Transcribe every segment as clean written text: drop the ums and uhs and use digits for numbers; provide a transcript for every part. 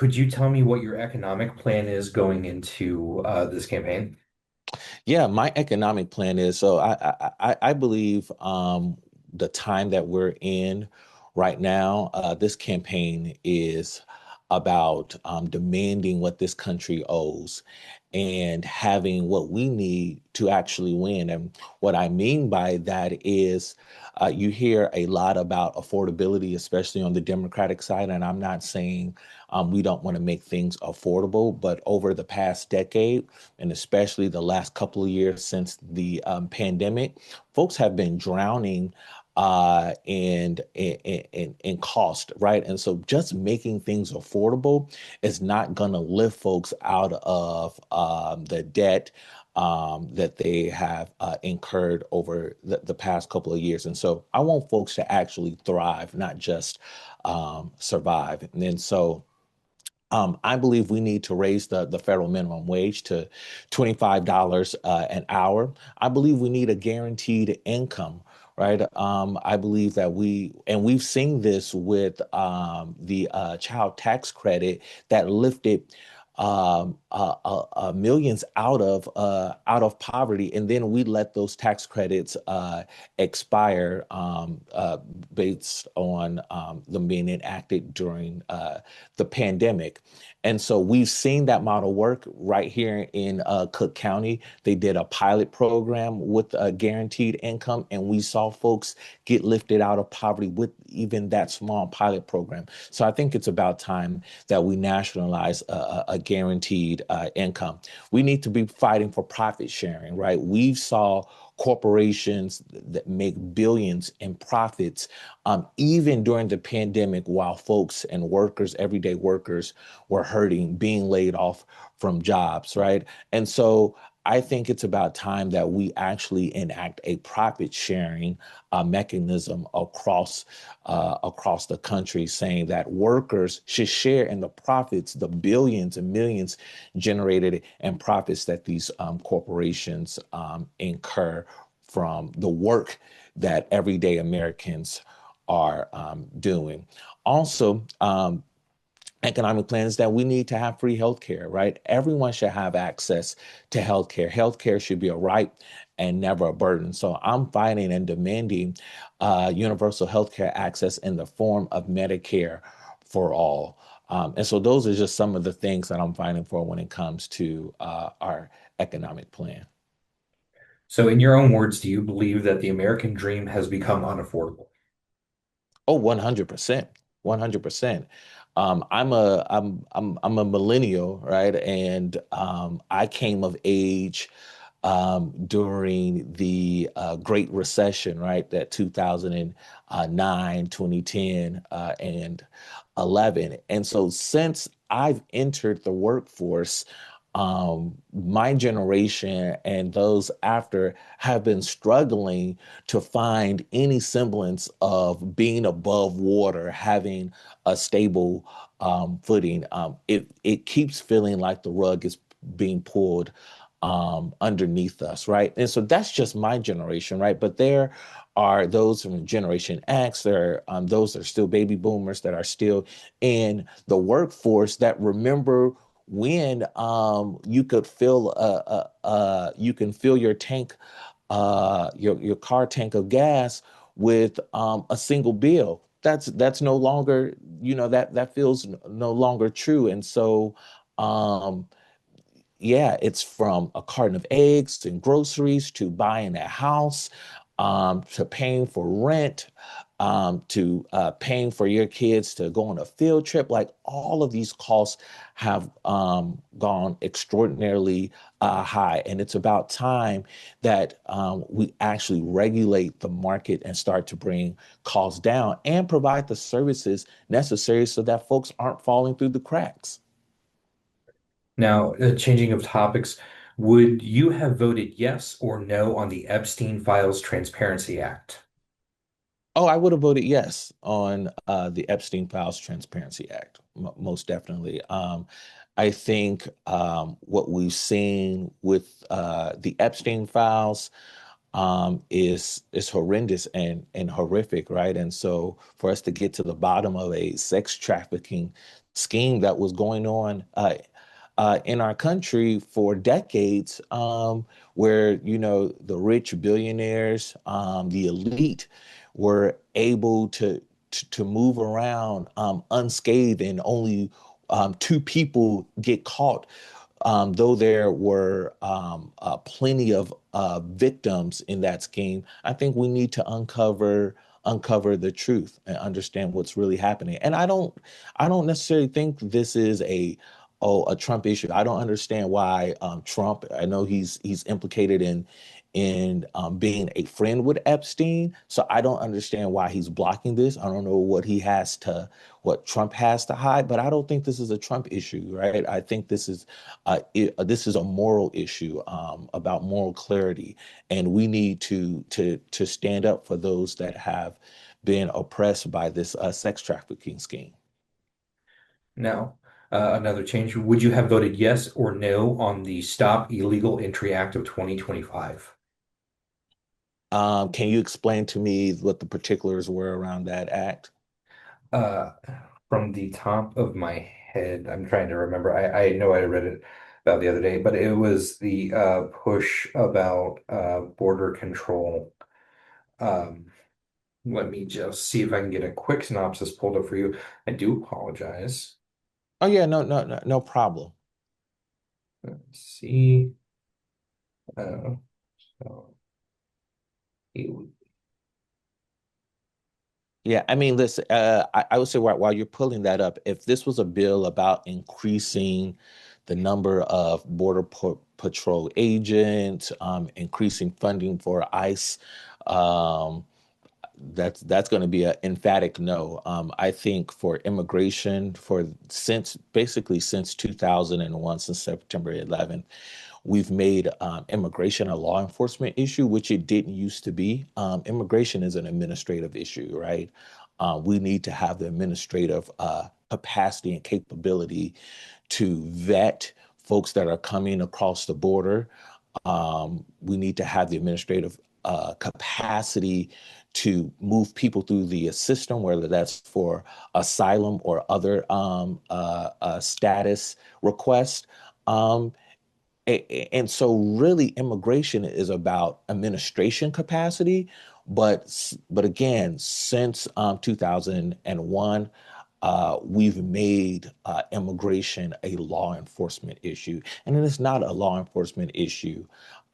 Could you tell me what your economic plan is going into this campaign? Yeah, my economic plan is I believe the time that we're in right now, this campaign is about demanding what this country owes and having what we need to actually win. And what I mean by that is you hear a lot about affordability, especially on the Democratic side. And I'm not saying we don't want to make things affordable, but over the past decade, and especially the last couple of years since the pandemic, folks have been drowning in cost, right? And so just making things affordable is not going to lift folks out of the debt that they have incurred over the past couple of years. And so I want folks to actually thrive, not just survive. And so I believe we need to raise the federal minimum wage to $25 an hour. I believe we need a guaranteed income, right? I believe that we've seen this with the child tax credit that lifted millions out of poverty, and then we let those tax credits expire based on them being enacted during the pandemic. And so we've seen that model work right here in Cook County. They did a pilot program with a guaranteed income, and we saw folks get lifted out of poverty with even that small pilot program. So I think it's about time that we nationalize a guaranteed income. We need to be fighting for profit sharing, right? We saw corporations that make billions in profits, even during the pandemic, while folks and workers, everyday workers, were hurting, being laid off from jobs, right? And so I think it's about time that we actually enact a profit sharing mechanism across the country, saying that workers should share in the profits, the billions and millions generated in profits that these corporations incur from the work that everyday Americans are doing. Also, economic plan is that we need to have free healthcare, right? Everyone should have access to healthcare. Healthcare should be a right and never a burden. So I'm fighting and demanding universal healthcare access in the form of Medicare for all. And so those are just some of the things that I'm fighting for when it comes to our economic plan. So, in your own words, do you believe that the American dream has become unaffordable? Oh, 100%. 100%. I'm a millennial, right? And I came of age during the Great Recession, right? That 2009, 2010, and 11. And so since I've entered the workforce, my generation and those after have been struggling to find any semblance of being above water, having a stable footing. It keeps feeling like the rug is being pulled underneath us, right? And so that's just my generation, right? But there are those from Generation X, there are those that are still baby boomers that are still in the workforce that remember when you could fill you can fill your tank, your car tank of gas with a single bill. That's no longer, that feels no longer true. And so um, yeah, it's from a carton of eggs and groceries to buying a house, to paying for rent, to paying for your kids to go on a field trip. Like all of these costs have gone extraordinarily high. And it's about time that we actually regulate the market and start to bring costs down and provide the services necessary so that folks aren't falling through the cracks. Now, changing of topics, would you have voted yes or no on the Epstein Files Transparency Act? Oh, I would have voted yes on the Epstein Files Transparency Act, most definitely. I think what we've seen with the Epstein files is horrendous and horrific, right? And so, for us to get to the bottom of a sex trafficking scheme that was going on in our country for decades, where the rich billionaires, the elite, were able to move around unscathed, and only two people get caught, though there were plenty of victims in that scheme. I think we need to uncover the truth and understand what's really happening. And I don't necessarily think this is a Trump issue. I don't understand why Trump. I know he's implicated in being a friend with Epstein. So I don't understand why he's blocking this. I don't know what Trump has to hide, but I don't think this is a Trump issue, right? I think this is a moral issue, about moral clarity, and we need to stand up for those that have been oppressed by this sex trafficking scheme. Now, another change. Would you have voted yes or no on the Stop Illegal Entry Act of 2025? Can you explain to me what the particulars were around that act? Uh, from the top of my head, I'm trying to remember. I know I read it about the other day, but it was the push about border control. Um, Let me just see if I can get a quick synopsis pulled up for you. I do apologize. Oh yeah, no, no, no, no problem. Let's see. Uh, so, it- Yeah, I mean, listen, I would say while you're pulling that up, if this was a bill about increasing the number of Patrol agents, increasing funding for ICE, um, that's going to be an emphatic no. I think for immigration, since 2001, since September 11th, we've made immigration a law enforcement issue, which it didn't used to be. Immigration is an administrative issue, right? We need to have the administrative capacity and capability to vet folks that are coming across the border. We need to have the administrative capacity to move people through the system, whether that's for asylum or other status requests. Um, and so really immigration is about administration capacity, but again, since 2001, we've made immigration a law enforcement issue, and it is not a law enforcement issue.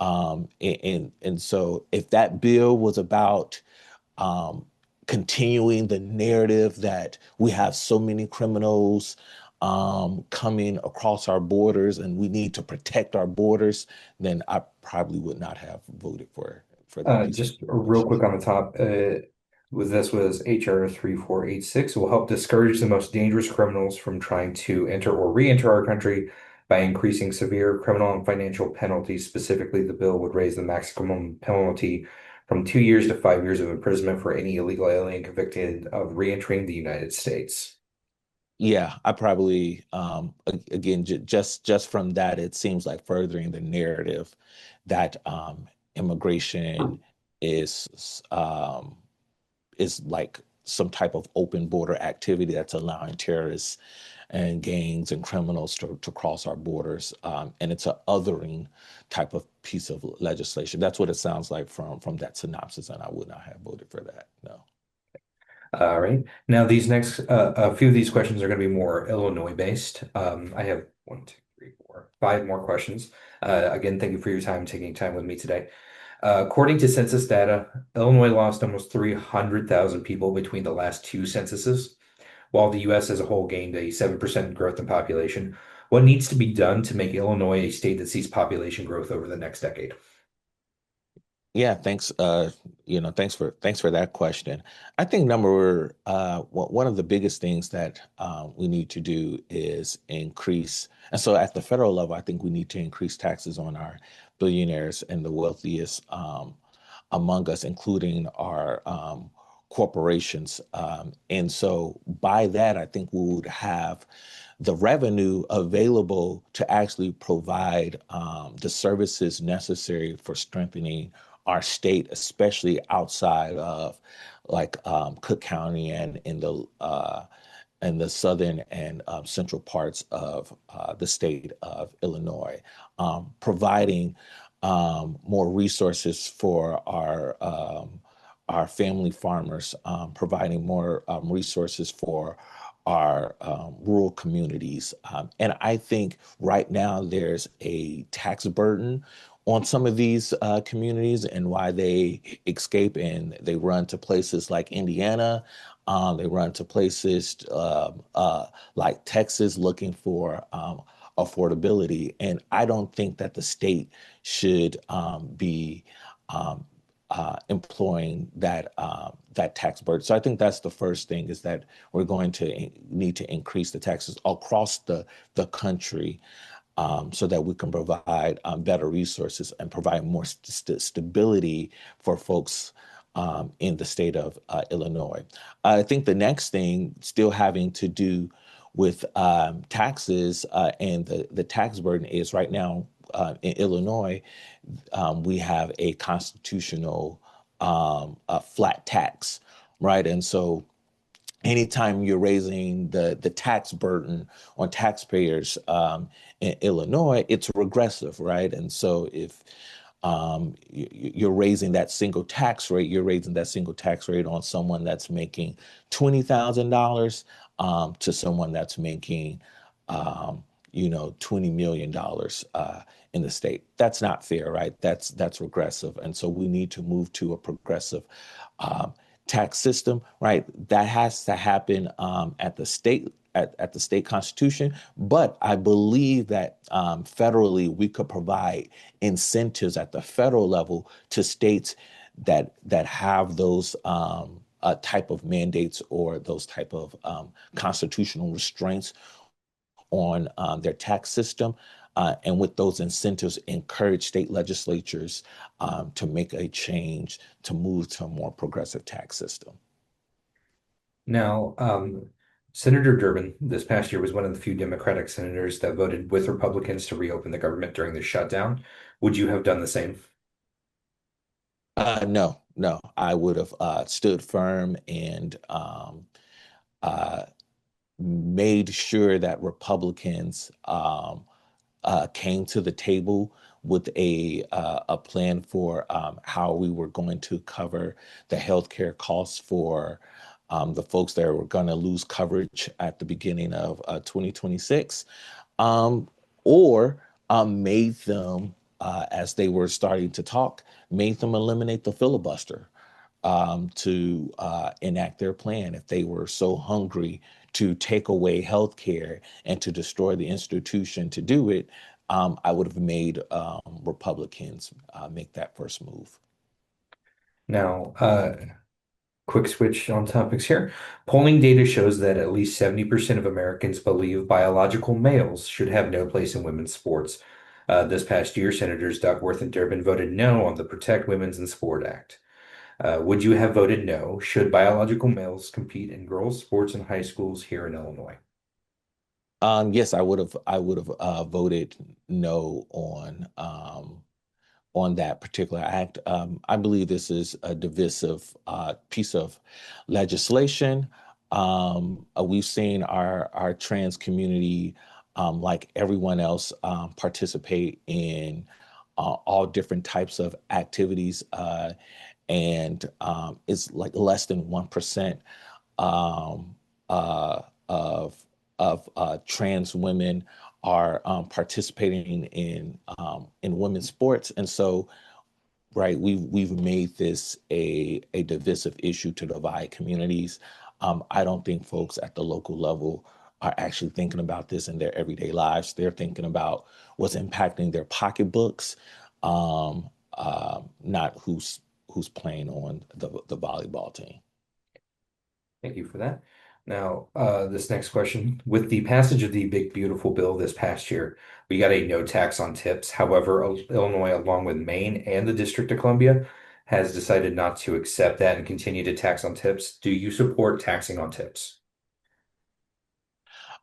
And so if that bill was about um, continuing the narrative that we have so many criminals coming across our borders and we need to protect our borders, then I probably would not have voted for that piece of just real quick legislation. on the top, this was HR 3486. It will help discourage the most dangerous criminals from trying to enter or re-enter our country by increasing severe criminal and financial penalties. Specifically, the bill would raise the maximum penalty from 2 years to 5 years of imprisonment for any illegal alien convicted of re-entering the United States. Yeah, I probably again just from that, it seems like furthering the narrative that immigration is like some type of open border activity that's allowing terrorists and gangs and criminals to cross our borders. And it's a othering type of piece of legislation. That's what it sounds like from that synopsis, and I would not have voted for that. No. All right. Now, a few of these questions are going to be more Illinois based. I have one, two, three, four, five more questions. Again, thank you for your time, taking time with me today. According to census data, Illinois lost almost 300,000 people between the last two censuses, while the U.S. as a whole gained a 7% growth in population. What needs to be done to make Illinois a state that sees population growth over the next decade? Yeah, thanks. Thanks for that question. I think one of the biggest things that we need to do is increase. And so at the federal level, I think we need to increase taxes on our billionaires and the wealthiest among us, including our corporations. And so by that, I think we would have the revenue available to actually provide the services necessary for strengthening our state, especially outside of like Cook County and in the southern and central parts of the state of Illinois, providing more resources for our family farmers, providing more resources for our rural communities. And I think right now there's a tax burden on some of these communities and why they escape and they run to places like Indiana. They run to places like Texas looking for affordability. And I don't think that the state should be um, employing that tax burden. So I think that's the first thing is that we're going to need to increase the taxes across the country so that we can provide better resources and provide more stability for folks in the state of Illinois. I think the next thing, still having to do with taxes and the tax burden, is right now in Illinois, we have a constitutional a flat tax, right? And so anytime you're raising the tax burden on taxpayers in Illinois, it's regressive, right? And so if you're raising that single tax rate, you're raising that single tax rate on someone that's making $20,000 to someone that's making, $20 million in the state. That's not fair, right? That's regressive, and so we need to move to a progressive um, tax system, right? That has to happen at the state at the state constitution. But I believe that federally we could provide incentives at the federal level to states that have those type of mandates or those type of constitutional restraints on their tax system. And with those incentives, encourage state legislatures to make a change to move to a more progressive tax system. Now, Senator Durbin this past year was one of the few Democratic senators that voted with Republicans to reopen the government during the shutdown. Would you have done the same? No, no, I would have stood firm and uh, made sure that Republicans came to the table with a plan for how we were going to cover the healthcare costs for the folks that were going to lose coverage at the beginning of 2026, um, or made them, as they were starting to talk, made them eliminate the filibuster to enact their plan. If they were so hungry to take away health care and to destroy the institution to do it, I would have made Republicans make that first move. Now, quick switch on topics here. Polling data shows that at least 70% of Americans believe biological males should have no place in women's sports. This past year, Senators Duckworth and Durbin voted no on the Protect Women's in Sport Act. Would you have voted no? Should biological males compete in girls' sports in high schools here in Illinois? Yes, I would have. I would have voted no on that particular act. I believe this is a divisive piece of legislation. We've seen our trans community, like everyone else, participate in all different types of activities, and it's like less than 1% um, of trans women are participating in women's sports, and so right, we've made this a divisive issue to divide communities. I don't think folks at the local level are actually thinking about this in their everyday lives. They're thinking about what's impacting their pocketbooks, not who's playing on the volleyball team. Thank you for that. Now, this next question. With the passage of the Big Beautiful Bill this past year, we got a no tax on tips. However, Illinois, along with Maine and the District of Columbia, has decided not to accept that and continue to tax on tips. Do you support taxing on tips?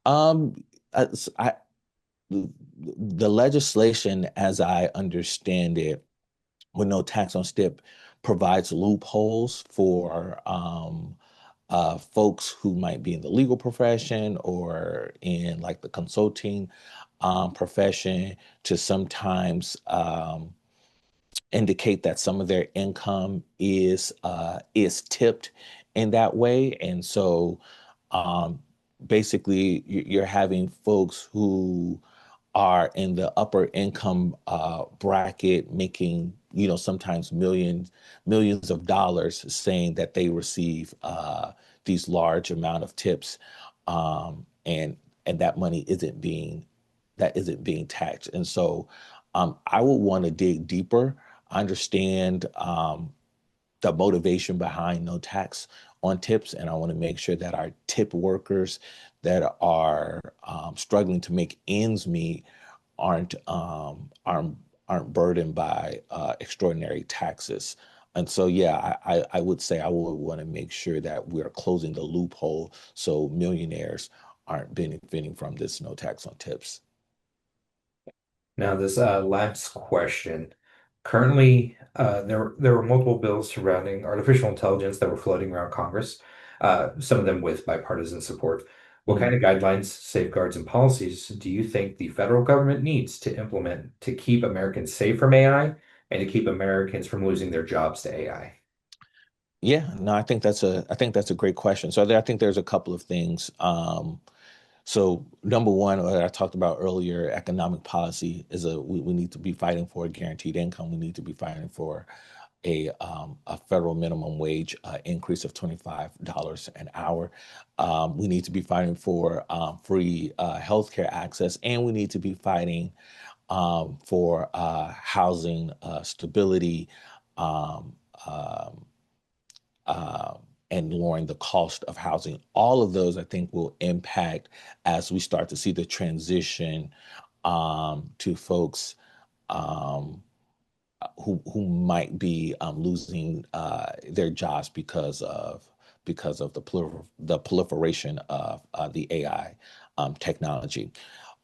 Um, I, the legislation, as I understand it, with no tax on STIP, provides loopholes for folks who might be in the legal profession or in like the consulting profession to sometimes indicate that some of their income is tipped in that way. And so um, basically you're having folks who are in the upper income bracket making, sometimes millions of dollars, saying that they receive these large amount of tips, and that money isn't being taxed. And so I would want to dig deeper, understand the motivation behind no tax on tips, and I want to make sure that our tip workers that are struggling to make ends meet aren't um, aren't aren't burdened by extraordinary taxes. And so, yeah, I would say I would want to make sure that we're closing the loophole so millionaires aren't benefiting from this no tax on tips. Now, this last question. Currently, there were multiple bills surrounding artificial intelligence that were floating around Congress, some of them with bipartisan support. What kind Mhm. of guidelines, safeguards, and policies do you think the federal government needs to implement to keep Americans safe from AI and to keep Americans from losing their jobs to AI? Yeah, no, I think that's a great question. So I think there's a couple of things. So number one, what I talked about earlier, economic policy is we need to be fighting for a guaranteed income. We need to be fighting for a federal minimum wage increase of $25 an hour. We need to be fighting for free healthcare access, and we need to be fighting for housing stability. Um, um, uh, and lowering the cost of housing. All of those, I think, will impact as we start to see the transition to folks um, who might be losing their jobs because of the proliferation of the AI technology.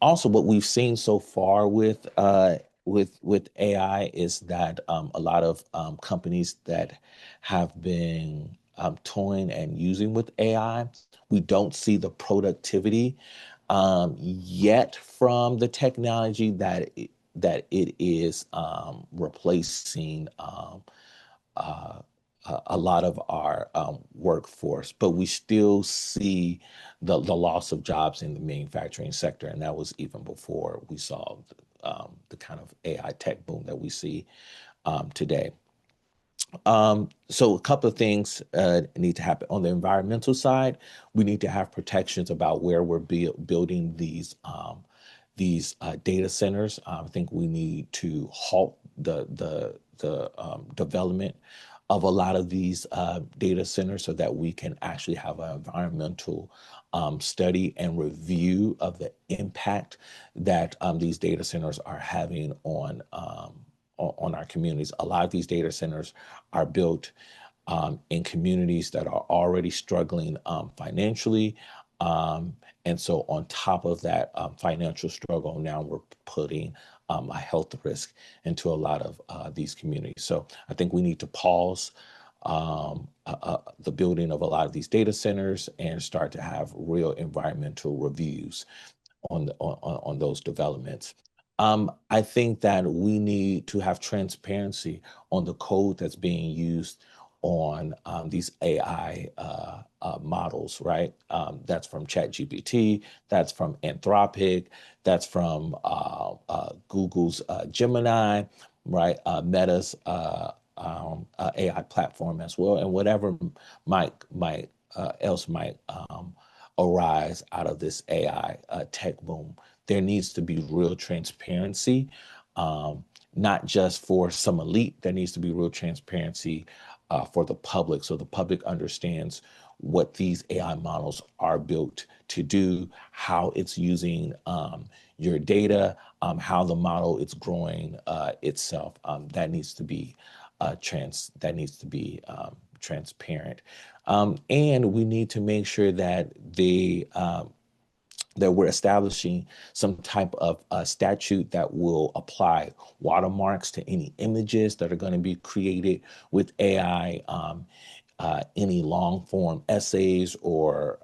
Also, what we've seen so far with AI is that a lot of companies that have been toying and using with AI, we don't see the productivity yet from the technology that it is replacing a lot of our workforce, but we still see the loss of jobs in the manufacturing sector, and that was even before we saw the kind of AI tech boom that we see today. So a couple of things need to happen on the environmental side. We need to have protections about where we're building these data centers. I think we need to halt the development of a lot of these data centers so that we can actually have an environmental study and review of the impact that these data centers are having on our communities. A lot of these data centers are built in communities that are already struggling financially. Um, and so, on top of that financial struggle, now we're putting a health risk into a lot of these communities. So, I think we need to pause the building of a lot of these data centers and start to have real environmental reviews on those developments. I think that we need to have transparency on the code that's being used on these AI models, right? That's from ChatGPT, that's from Anthropic, that's from Google's Gemini, right? Meta's AI platform as well, and whatever might else might arise out of this AI tech boom. There needs to be real transparency, not just for some elite. There needs to be real transparency for the public, so the public understands what these AI models are built to do, how it's using your data, how the model is growing itself. That needs to be transparent. And we need to make sure that we're establishing some type of statute that will apply watermarks to any images that are going to be created with AI. any long form essays or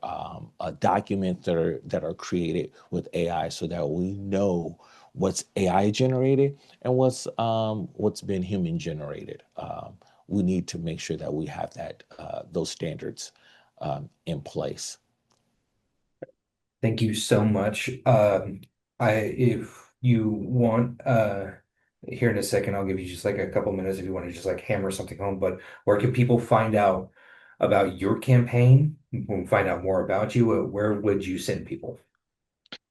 documents that are created with AI, so that we know what's AI generated and what's been human generated. We need to make sure that we have that those standards in place. Thank you so much. If you want, here in a second, I'll give you just like a couple minutes if you want to just like hammer something home. But where can people find out about your campaign? Find out more about you. Where would you send people?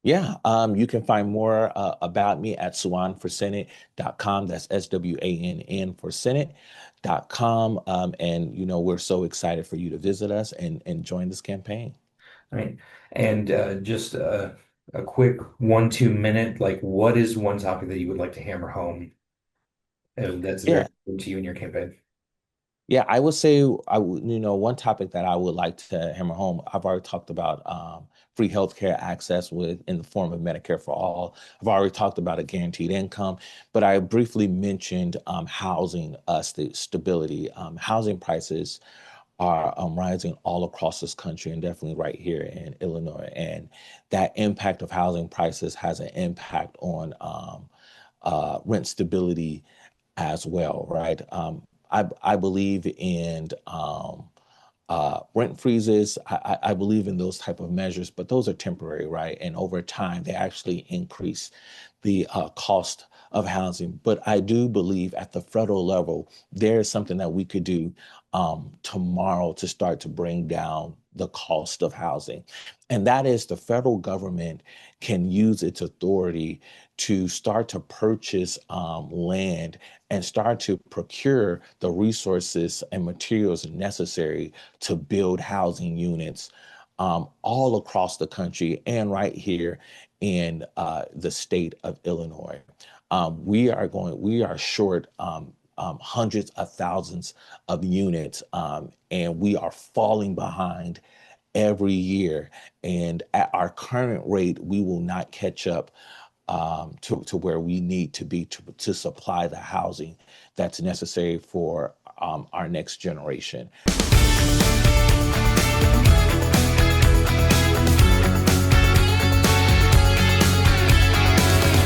Yeah, you can find more about me at swannforsenate.com. That's SWANN for Senate.com. And, we're so excited for you to visit us and join this campaign. Right. And just a quick 1, 2 minute, like what is one topic that you would like to hammer home that's very Yeah, important to you in your campaign? Yeah, I would say one topic that I would like to hammer home. I've already talked about free healthcare access in the form of Medicare for all. I've already talked about a guaranteed income, but I briefly mentioned housing stability. Housing prices are rising all across this country and definitely right here in Illinois. And that impact of housing prices has an impact on rent stability as well, right? I believe in rent freezes. I believe in those type of measures, but those are temporary, right? And over time, they actually increase the cost of housing. But I do believe at the federal level, there is something that we could do tomorrow to start to bring down the cost of housing. And that is the federal government can use its authority to start to purchase land and start to procure the resources and materials necessary to build housing units all across the country and right here in the state of Illinois. We are short hundreds of thousands of units, and we are falling behind every year. And at our current rate, we will not catch up to where we need to be to supply the housing that's necessary for our next generation.